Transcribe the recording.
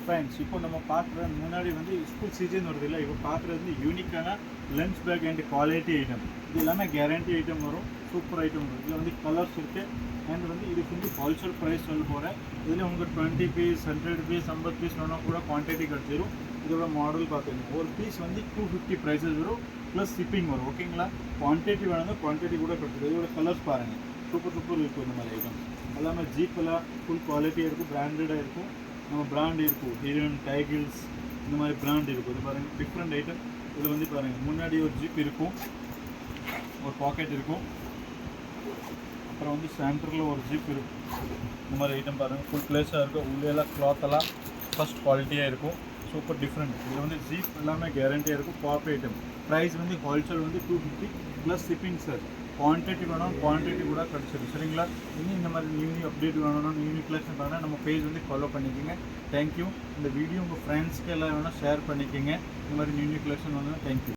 Friends, இப்போ நம்ம பார்க்குற முன்னாடி வந்து ஸ்கூல் சீசன் வருது இல்லை, இப்போ பார்க்குறது வந்து யூனிக்கான lunch pack and quality item. இது எல்லாமே கேரண்டி ஐட்டம் வரும், சூப்பர் ஐட்டம் வரும். இதில் வந்து கலர்ஸ் இருக்குது. அண்ட் வந்து இதுக்கு வந்து ஹோல்சேல் ப்ரைஸ் சொல்ல போகிறேன். இதில் உங்களுக்கு 20 பீஸ் 100 பீஸ் 50 பீஸ் வேணால் கூட குவான்டிட்டி கிடச்சிடும். இதோட மாடல் பார்த்துக்கணும். ஒரு பீஸ் வந்து 250 ப்ரைஸஸ் வரும், ப்ளஸ் ஷிப்பிங் வரும். ஓகேங்களா? குவான்டிட்டி வேணும்னா குவான்டிட்டி கூட கிடச்சிடும். இதோட கலர்ஸ் பாருங்கள், சூப்பர் இருக்கும். இந்த மாதிரி ஐட்டம் எல்லாமே ஜீப்பெல்லாம் ஃபுல் குவாலிட்டியாக இருக்கும், பிராண்டடாக இருக்கும். நம்ம பிராண்ட் இருக்கும், ஹீரோயின், டைகிள்ஸ், இந்த மாதிரி பிராண்ட் இருக்கும். இது பாருங்கள், டிஃப்ரெண்ட் ஐட்டம். இதில் வந்து பாருங்கள், முன்னாடி ஒரு ஜிப் இருக்கும், ஒரு பாக்கெட் இருக்கும், அப்புறம் வந்து சென்டரில் ஒரு ஜிப் இருக்கும். இந்த மாதிரி ஐட்டம் பாருங்கள், ஃபுல் ப்ளேஸாக இருக்கும். உள்ளேலாம் கிளாத்தெல்லாம் ஃபஸ்ட் குவாலிட்டியாக இருக்கும், சூப்பர் டிஃப்ரெண்ட். இதில் வந்து ஜீப் எல்லாமே கேரண்டியாக இருக்கும். பாப் ஐட்டம் ப்ரைஸ் வந்து ஹோல்சேல் வந்து 250 ப்ளஸ் ஷிப்பிங் சார். குவான்டிட்டி வேணும், குவான்டிட்டி கூட கிடச்சிடும். சரிங்களா? இன்னும் இந்த மாதிரி நியூ அப்டேட் வேணும்னா, நியூ கலெக்ஷன் வேணால் நம்ம பேஜ் வந்து ஃபாலோ பண்ணிக்கோங்க. தேங்க்யூ. இந்த வீடியோ உங்கள் ஃப்ரெண்ட்ஸ்க்கு எல்லாம் வேணால் ஷேர் பண்ணிக்கோங்க. இந்த மாதிரி நியூ கலெக்ஷன் வேணும்னா தேங்க்யூ.